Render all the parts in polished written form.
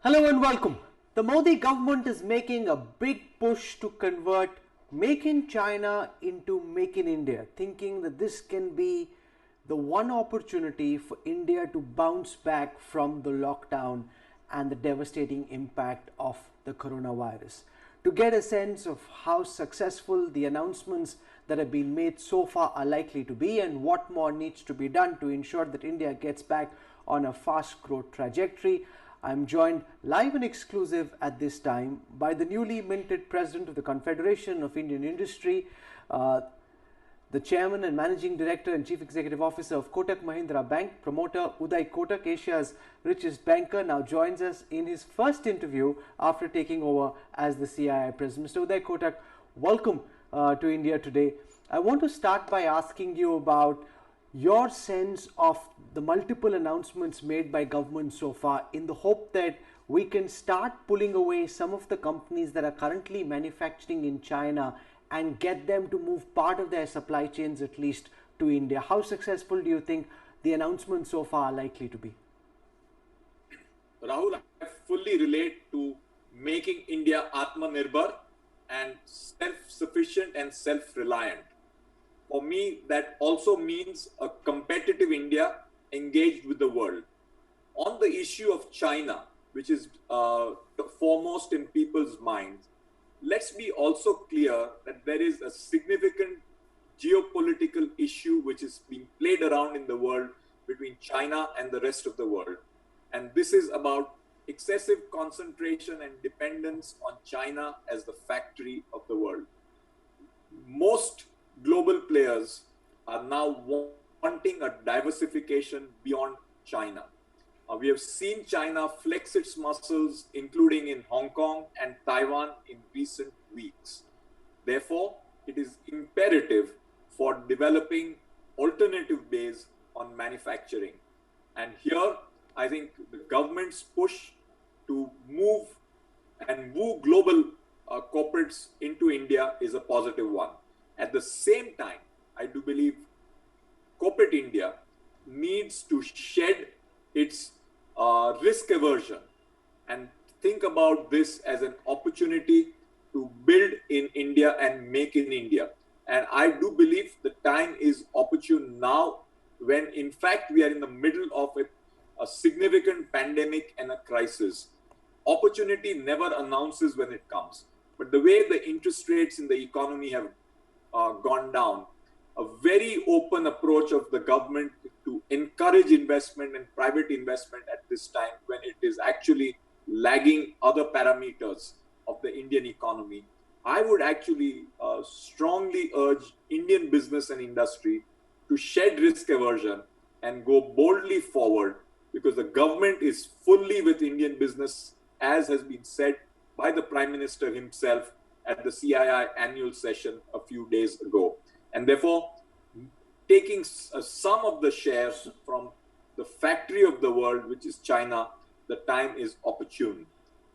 Hello and welcome. The Modi government is making a big push to convert Make in China into Make in India, thinking that this can be the one opportunity for India to bounce back from the lockdown and the devastating impact of the coronavirus. To get a sense of how successful the announcements that have been made so far are likely to be and what more needs to be done to ensure that India gets back on a fast growth trajectory, I'm joined live and exclusive at this time by the newly minted president of the Confederation of Indian Industry, uh, the chairman and managing director and chief executive officer of Kotak Mahindra Bank, promoter Uday Kotak, Asia's richest banker, now joins us in his first interview after taking over as the CII president. Mr. Uday Kotak, welcome to India today. I want to start by asking you about your sense of the multiple announcements made by government so far, in the hope that we can start pulling away some of the companies that are currently manufacturing in China and get them to move part of their supply chains at least to India. How successful do you think the announcements so far are likely to be? Rahul, I fully relate to making India Atmanirbhar and self-sufficient and self-reliant. For me, that also means a competitive India engaged with the world. On the issue of China, which is foremost in people's minds, let's be also clear that there is a significant geopolitical issue which is being played around in the world between China and the rest of the world. And this is about excessive concentration and dependence on China as the factory of the world. Most global players are now wanting a diversification beyond China. We have seen China flex its muscles, including in Hong Kong and Taiwan in recent weeks. Therefore, it is imperative for developing alternative base on manufacturing. And here, I think the government's push to move and woo global corporates into India is a positive one. At the same time, I do believe corporate India needs to shed its risk aversion and think about this as an opportunity to build in India and make in India. And I do believe the time is opportune now, when in fact we are in the middle of a significant pandemic and a crisis. Opportunity never announces when it comes, but the way the interest rates in the economy have gone down, a very open approach of the government to encourage investment and private investment at this time when it is actually lagging other parameters of the Indian economy. I would actually strongly urge Indian business and industry to shed risk aversion and go boldly forward, because the government is fully with Indian business, as has been said by the Prime Minister himself at the CII annual session a few days ago. And therefore, taking some of the shares from the factory of the world, which is China, the time is opportune.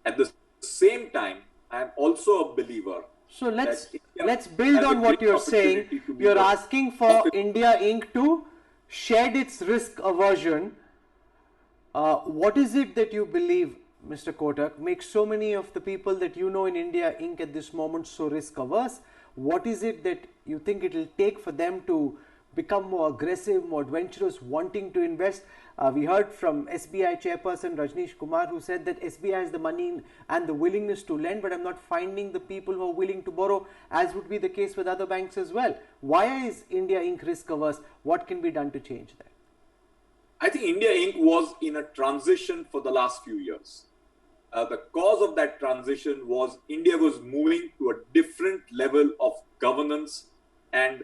At the same time, I am also a believer. So let's build on what you're saying. You're asking for India Inc. to shed its risk aversion. What is it that you believe, Mr. Kotak, makes so many of the people that you know in India Inc. at this moment so risk averse? What is it that you think it will take for them to become more aggressive, more adventurous, wanting to invest? We heard from SBI chairperson Rajneesh Kumar, who said that SBI has the money and the willingness to lend, but I'm not finding the people who are willing to borrow, as would be the case with other banks as well. Why is India Inc. risk averse? What can be done to change that? I think India Inc. was in a transition for the last few years. The cause of that transition was India was moving to a different level of governance and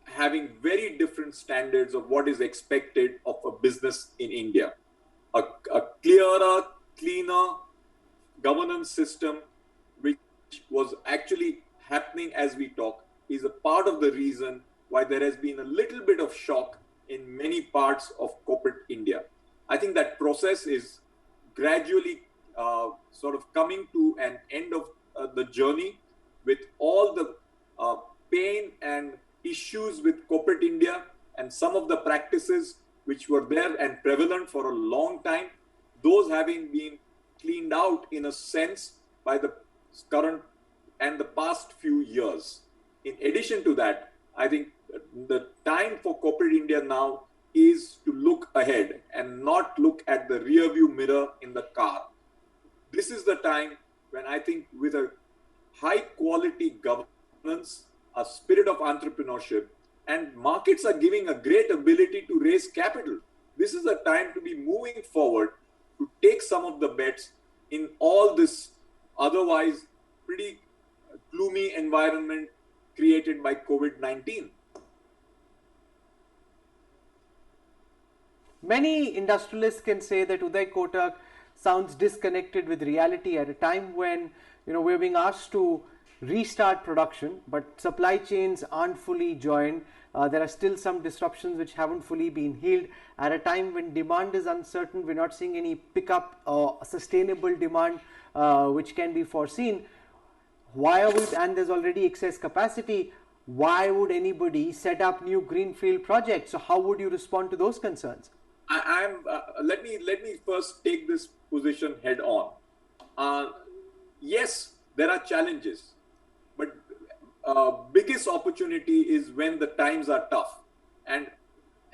having very different standards of what is expected of a business in India. A clearer, cleaner governance system, which was actually happening as we talk, is a part of the reason why there has been a little bit of shock in many parts of corporate India. I think that process is gradually sort of coming to an end of the journey, with all the pain and issues with corporate India and some of the practices which were there and prevalent for a long time, those having been cleaned out in a sense by the current and the past few years. In addition to that, I think the time for corporate India now is to look ahead and not look at the rear view mirror in the car. This is the time when I think with a high quality governance, a spirit of entrepreneurship, and markets are giving a great ability to raise capital. This is the time to be moving forward to take some of the bets in all this otherwise pretty gloomy environment created by COVID-19. Many industrialists can say that Uday Kotak sounds disconnected with reality at a time when we're being asked to restart production, but supply chains aren't fully joined. There are still some disruptions which haven't fully been healed. At a time when demand is uncertain, we're not seeing any pickup or sustainable demand which can be foreseen. Why would, and there's already excess capacity, why would anybody set up new greenfield projects? So how would you respond to those concerns? Let me first take this position head on. Yes, there are challenges, but biggest opportunity is when the times are tough. And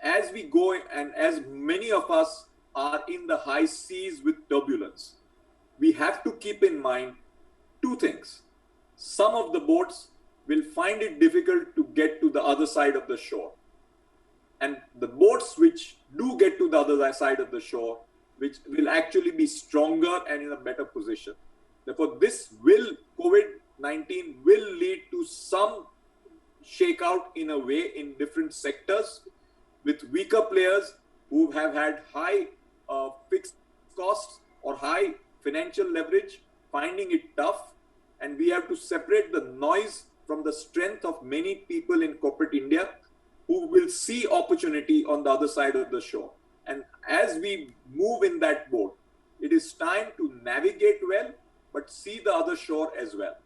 as we go, and as many of us are in the high seas with turbulence, we have to keep in mind two things. Some of the boats will find it difficult to get to the other side of the shore. And the boats which do get to the other side of the shore, which will actually be stronger and in a better position. Therefore, COVID-19 will lead to some shakeout in a way in different sectors, with weaker players who have had high fixed costs or high financial leverage, finding it tough. And we have to separate the noise from the strength of many people in corporate India who will see opportunity on the other side of the shore. And as we move in that boat, it is time to navigate well, but see the other shore as well.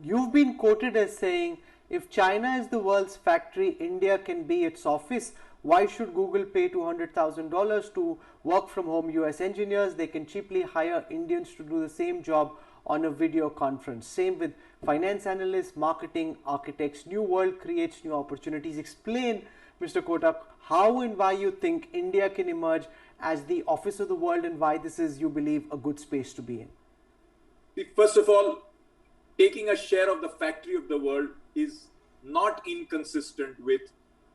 You've been quoted as saying, if China is the world's factory, India can be its office. Why should Google pay $200,000 to work from home US engineers? They can cheaply hire Indians to do the same job on a video conference. Same with finance analysts, marketing, architects. New world creates new opportunities. Explain, Mr. Kotak, how and why you think India can emerge as the office of the world, and why this is, you believe, a good space to be in. First of all, taking a share of the factory of the world is not inconsistent with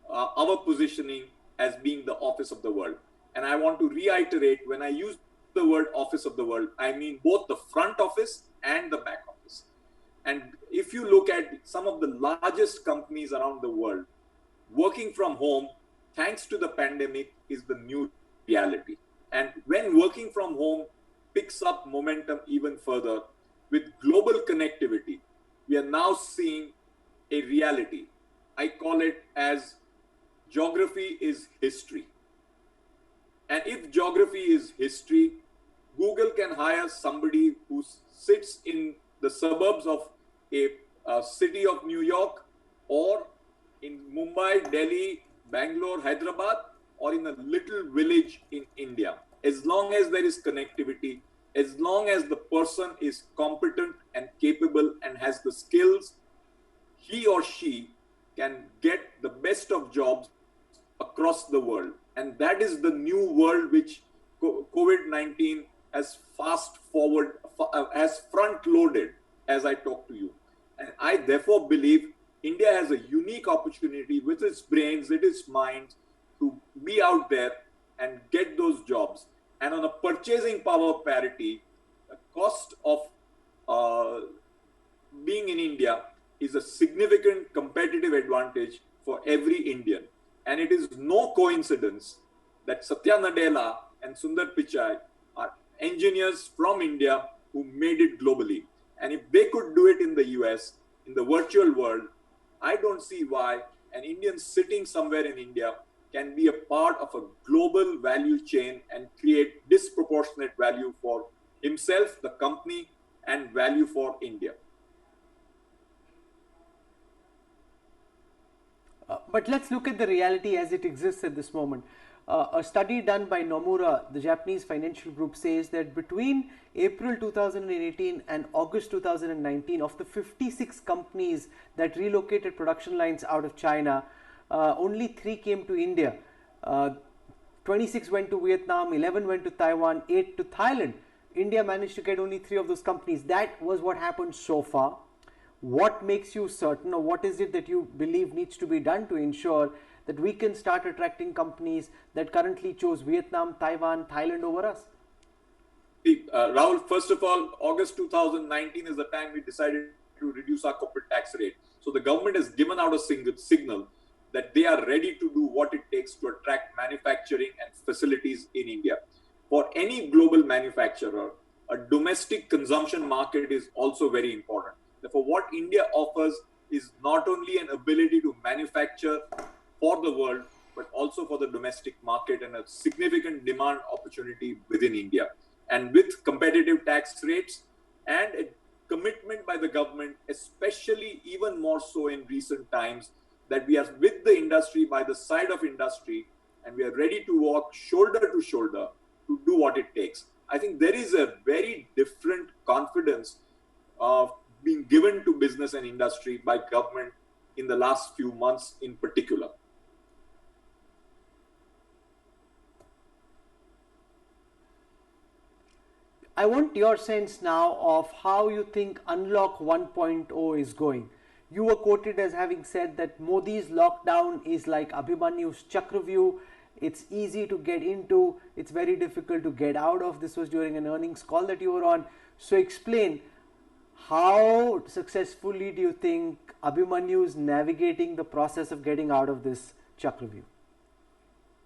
our positioning as being the office of the world. And I want to reiterate, when I use the word office of the world, I mean both the front office and the back office. And if you look at some of the largest companies around the world, working from home, thanks to the pandemic, is the new reality. And when working from home picks up momentum even further, with global connectivity, we are now seeing a reality. I call it as geography is history. And if geography is history, Google can hire somebody who sits in the suburbs of a city of New York, or in Mumbai, Delhi, Bangalore, Hyderabad, or in a little village in India. As long as there is connectivity, as long as the person is competent and capable and has the skills, he or she can get the best of jobs across the world. And that is the new world which COVID-19 has has front-loaded as I talk to you. And I therefore believe India has a unique opportunity with its brains, with its mind, to be out there and get those jobs. And on a purchasing power parity, the cost of being in India is a significant competitive advantage for every Indian. And it is no coincidence that Satya Nadella and Sundar Pichai are engineers from India who made it globally. And if they could do it in the US, in the virtual world, I don't see why an Indian sitting somewhere in India can be a part of a global value chain and create disproportionate value for himself, the company, and value for India. But let's look at the reality as it exists at this moment. A study done by Nomura, the Japanese financial group, says that between April 2018 and August 2019, of the 56 companies that relocated production lines out of China, only 3 came to India. 26 went to Vietnam, 11 went to Taiwan, 8 to Thailand. India managed to get only 3 of those companies. That was what happened so far. What makes you certain, or what is it that you believe needs to be done to ensure that we can start attracting companies that currently chose Vietnam, Taiwan, Thailand over us? Rahul, first of all, August 2019 is the time we decided to reduce our corporate tax rate. So the government has given out a signal that they are ready to do what it takes to attract manufacturing and facilities in India. For any global manufacturer, a domestic consumption market is also very important. Therefore, what India offers is not only an ability to manufacture for the world, but also for the domestic market, and a significant demand opportunity within India. And with competitive tax rates and a commitment by the government, especially even more so in recent times, that we are with the industry, by the side of industry, and we are ready to walk shoulder to shoulder to do what it takes. I think there is a very different confidence of being given to business and industry by government in the last few months in particular. I want your sense now of how you think Unlock 1.0 is going. You were quoted as having said that Modi's lockdown is like Abhimanyu's Chakravyuh. It's easy to get into, it's very difficult to get out of. This was during an earnings call that you were on. So explain, how successfully do you think Abhimanyu is navigating the process of getting out of this Chakravyuh?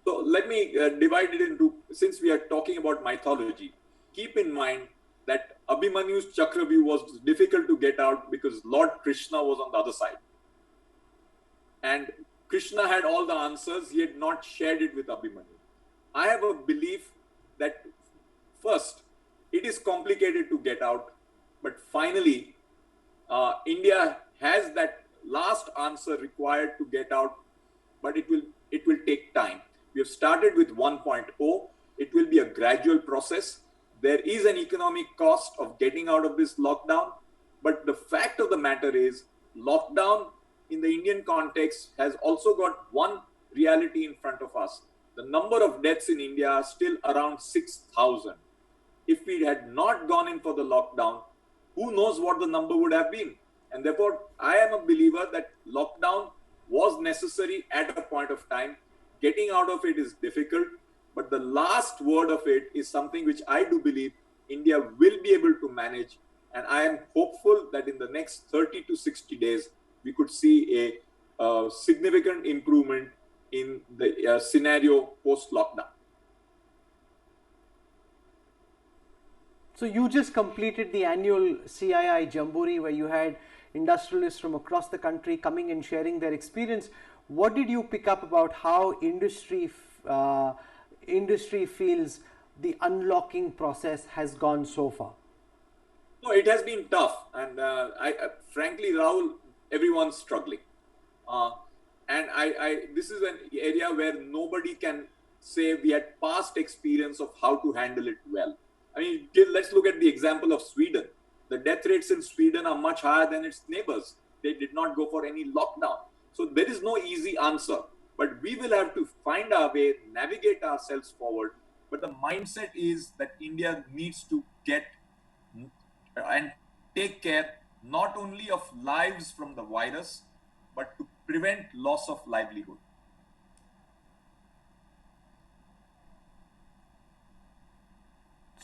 So let me divide it into, since we are talking about mythology, keep in mind that Abhimanyu's Chakravyuh was difficult to get out because Lord Krishna was on the other side. And Krishna had all the answers, he had not shared it with Abhimanyu. I have a belief that first, it is complicated to get out, but finally, India has that last answer required to get out, but it will take time. We have started with 1.0. It will be a gradual process. There is an economic cost of getting out of this lockdown, but the fact of the matter is, lockdown in the Indian context has also got one reality in front of us. The number of deaths in India are still around 6,000. If we had not gone in for the lockdown, who knows what the number would have been? And therefore, I am a believer that lockdown was necessary at a point of time. Getting out of it is difficult, but the last word of it is something which I do believe India will be able to manage. And I am hopeful that in the next 30 to 60 days, we could see a significant improvement in the scenario post-lockdown. So you just completed the annual CII Jamboree where you had industrialists from across the country coming and sharing their experience. What did you pick up about how industry feels the unlocking process has gone so far? No, it has been tough, and frankly, Rahul, everyone's struggling. And this is an area where nobody can say we had past experience of how to handle it well. I mean, let's look at the example of Sweden. The death rates in Sweden are much higher than its neighbors. They did not go for any lockdown. So there is no easy answer, but we will have to find our way, navigate ourselves forward. But the mindset is that India needs to get and take care not only of lives from the virus, but to prevent loss of livelihood.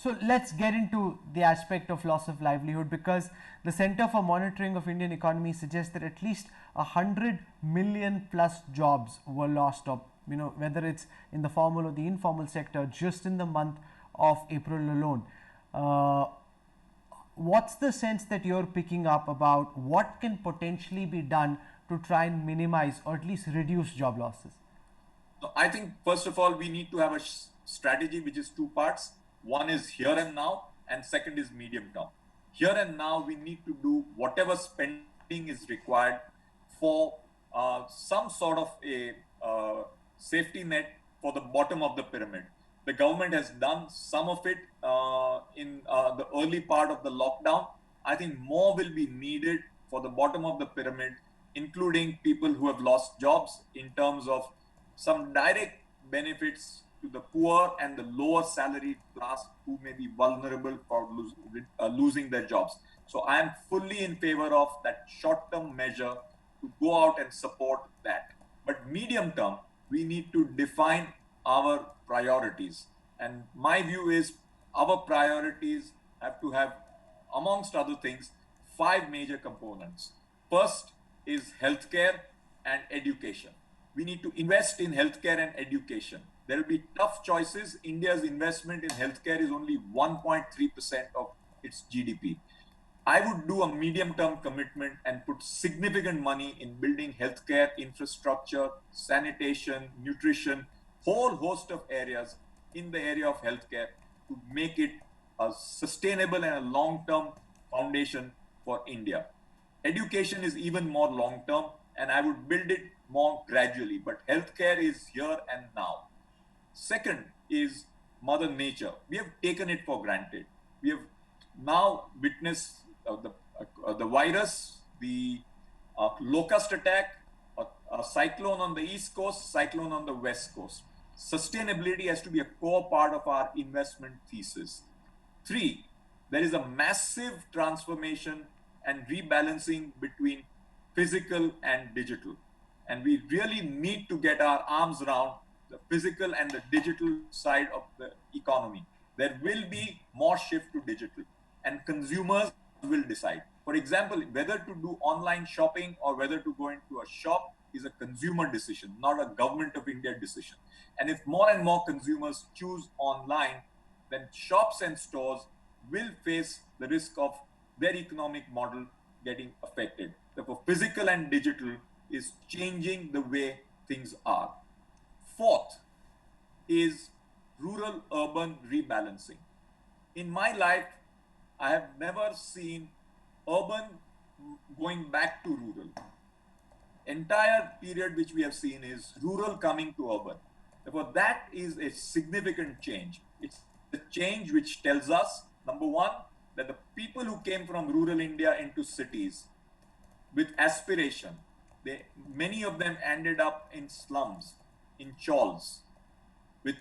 So let's get into the aspect of loss of livelihood, because the Center for Monitoring of Indian Economy suggests that at least 100 million plus jobs were lost, or whether it's in the formal or the informal sector, just in the month of April alone. What's the sense that you're picking up about what can potentially be done to try and minimize or at least reduce job losses? So I think first of all, we need to have a strategy which is two parts. One is here and now, and second is medium term. Here and now, we need to do whatever spending is required for some sort of a safety net for the bottom of the pyramid. The government has done some of it in the early part of the lockdown. I think more will be needed for the bottom of the pyramid, including people who have lost jobs, in terms of some direct benefits to the poor and the lower salaried class who may be vulnerable for losing their jobs. So I am fully in favor of that short-term measure to go out and support that. But medium term, we need to define our priorities. And my view is our priorities have to have, amongst other things, 5 major components. First is healthcare and education. We need to invest in healthcare and education. There will be tough choices. India's investment in healthcare is only 1.3% of its GDP. I would do a medium-term commitment and put significant money in building healthcare infrastructure, sanitation, nutrition, whole host of areas in the area of healthcare to make it a sustainable and a long-term foundation for India. Education is even more long-term, and I would build it more gradually, but healthcare is here and now. Second is Mother Nature. We have taken it for granted. We have now witnessed the virus, the locust attack, a cyclone on the east coast, cyclone on the west coast. Sustainability has to be a core part of our investment thesis. 3, there is a massive transformation and rebalancing between physical and digital. And we really need to get our arms around the physical and the digital side of the economy. There will be more shift to digital, and consumers will decide. For example, whether to do online shopping or whether to go into a shop is a consumer decision, not a government of India decision. And if more and more consumers choose online, then shops and stores will face the risk of their economic model getting affected. Therefore, physical and digital is changing the way things are. Fourth is rural-urban rebalancing. In my life, I have never seen urban going back to rural. Entire period which we have seen is rural coming to urban. Therefore, that is a significant change. It's a change which tells us, number one, that the people who came from rural India into cities with aspiration, many of them ended up in slums, in chawls, with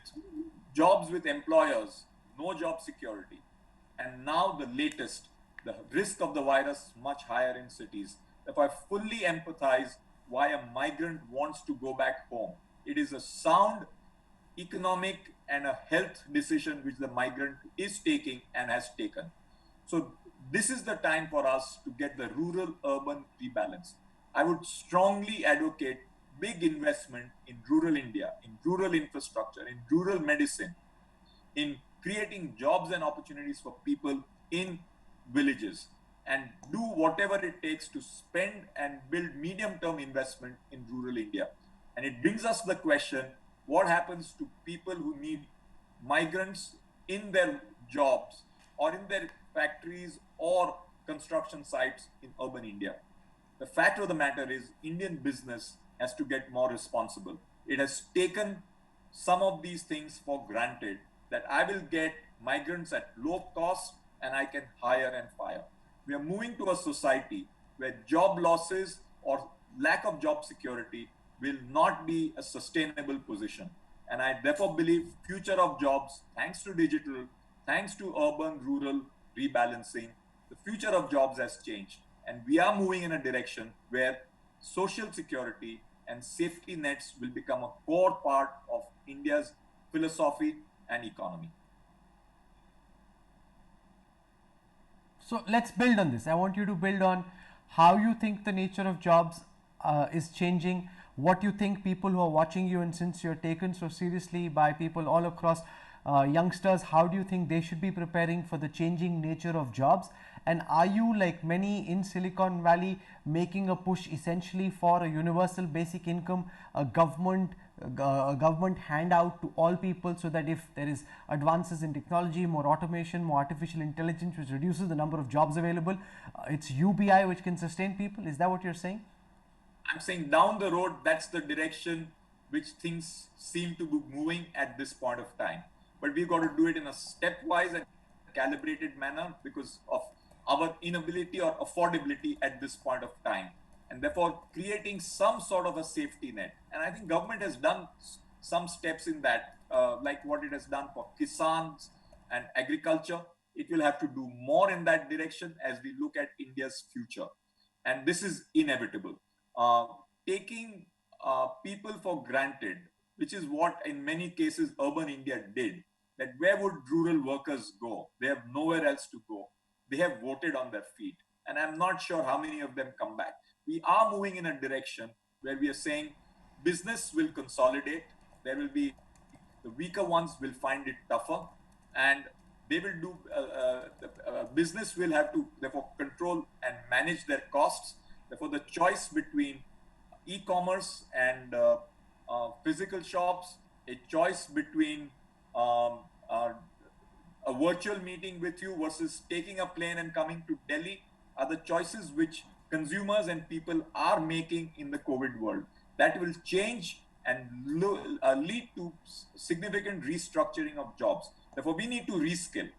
jobs with employers, no job security. And now the latest, the risk of the virus much higher in cities. If I fully empathize why a migrant wants to go back home, it is a sound economic and a health decision which the migrant is taking and has taken. So this is the time for us to get the rural-urban rebalance. I would strongly advocate big investment in rural India, in rural infrastructure, in rural medicine, in creating jobs and opportunities for people in villages, and do whatever it takes to spend and build medium-term investment in rural India. And it brings us the question, what happens to people who need migrants in their jobs or in their factories or construction sites in urban India? The fact of the matter is Indian business has to get more responsible. It has taken some of these things for granted, that I will get migrants at low cost and I can hire and fire. We are moving to a society where job losses or lack of job security will not be a sustainable position. And I therefore believe future of jobs, thanks to digital, thanks to urban-rural rebalancing, the future of jobs has changed. And we are moving in a direction where social security and safety nets will become a core part of India's philosophy and economy. So let's build on this. I want you to build on how you think the nature of jobs is changing, what you think people who are watching you, and since you're taken so seriously by people all across, youngsters, how do you think they should be preparing for the changing nature of jobs? And are you, like many in Silicon Valley, making a push essentially for a universal basic income, a government handout to all people, so that if there is advances in technology, more automation, more artificial intelligence, which reduces the number of jobs available, it's UBI which can sustain people? Is that what you're saying? I'm saying down the road, that's the direction which things seem to be moving at this point of time. But we've got to do it in a stepwise and calibrated manner because of our inability or affordability at this point of time. And therefore, creating some sort of a safety net. And I think government has done some steps in that, like what it has done for Kisans and agriculture. It will have to do more in that direction as we look at India's future. And this is inevitable. Taking people for granted, which is what in many cases urban India did, that where would rural workers go? They have nowhere else to go. They have voted on their feet. And I'm not sure how many of them come back. We are moving in a direction where we are saying business will consolidate. There will be the weaker ones will find it tougher, and they will do business will have to therefore control and manage their costs. Therefore, the choice between e-commerce and physical shops, a choice between a virtual meeting with you versus taking a plane and coming to Delhi are the choices which consumers and people are making in the COVID world. That will change and lead to significant restructuring of jobs. Therefore, we need to reskill.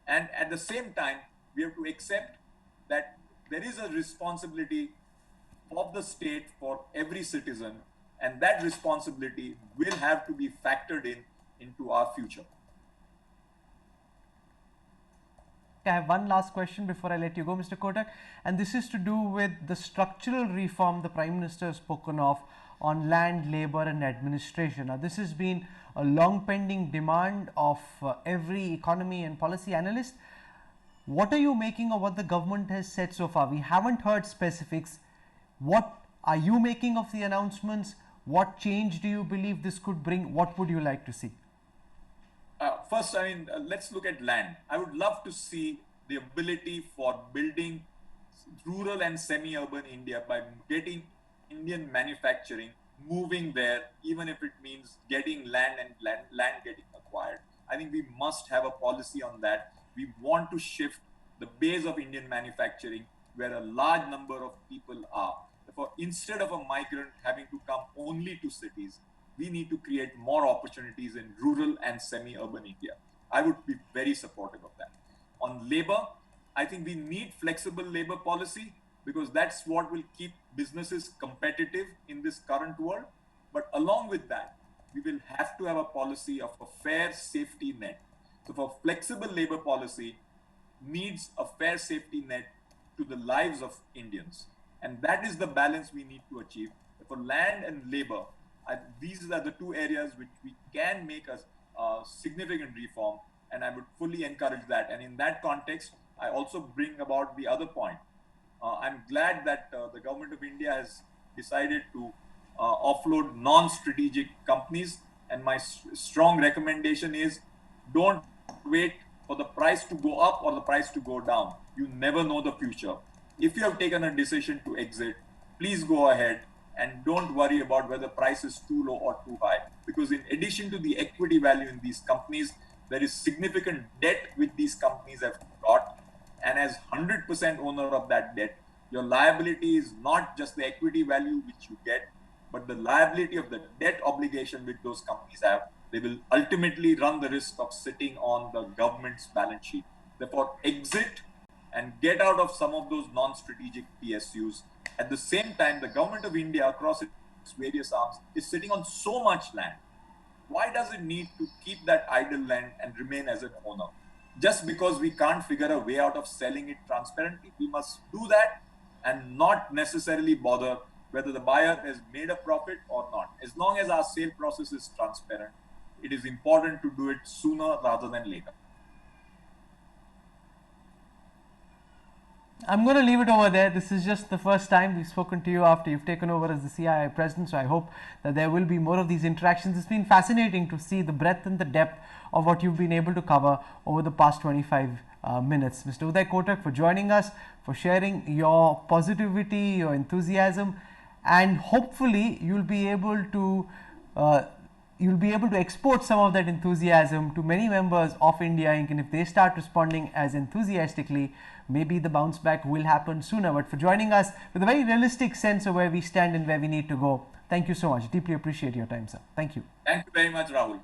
And at the same time, we have to accept that there is a responsibility of the state for every citizen, and that responsibility will have to be factored into our future. I have one last question before I let you go, Mr. Kotak, and this is to do with the structural reform the Prime Minister has spoken of on land, labour and administration. Now, this has been a long pending demand of every economy and policy analyst. What are you making of what the government has said so far? We haven't heard specifics. What are you making of the announcements? What change do you believe this could bring? What would you like to see? First, let's look at land. I would love to see the ability for building rural and semi-urban India by getting Indian manufacturing moving there, even if it means getting land and land getting acquired. I think we must have a policy on that. We want to shift the base of Indian manufacturing where a large number of people are. Therefore, instead of a migrant having to come only to cities, we need to create more opportunities in rural and semi-urban India. I would be very supportive of that. On labor, I think we need flexible labor policy because that's what will keep businesses competitive in this current world. But along with that, we will have to have a policy of a fair safety net. So for flexible labor policy needs a fair safety net to the lives of Indians. And that is the balance we need to achieve. For land and labor, these are the two areas which we can make a significant reform, and I would fully encourage that. And in that context, I also bring about the other point. I'm glad that the government of India has decided to offload non-strategic companies, and my strong recommendation is don't wait for the price to go up or the price to go down. You never know the future. If you have taken a decision to exit, please go ahead and don't worry about whether price is too low or too high, because in addition to the equity value in these companies, there is significant debt which these companies have got, and as 100% owner of that debt, your liability is not just the equity value which you get, but the liability of the debt obligation which those companies have. They will ultimately run the risk of sitting on the government's balance sheet. Therefore, exit and get out of some of those non-strategic PSUs. At the same time, the government of India across its various arms is sitting on so much land. Why does it need to keep that idle land and remain as an owner? Just because we can't figure a way out of selling it transparently, we must do that and not necessarily bother whether the buyer has made a profit or not. As long as our sale process is transparent, it is important to do it sooner rather than later. I'm going to leave it over there. This is just the first time we've spoken to you after you've taken over as the CII president. So I hope that there will be more of these interactions. It's been fascinating to see the breadth and the depth of what you've been able to cover over the past 25 minutes. Mr. Uday Kotak, for joining us, for sharing your positivity, your enthusiasm, and hopefully you'll be able to export some of that enthusiasm to many members of India Inc. And if they start responding as enthusiastically, maybe the bounce back will happen sooner. But for joining us with a very realistic sense of where we stand and where we need to go, Thank you so much. Deeply appreciate your time, sir. Thank you. Thank you very much, Rahul.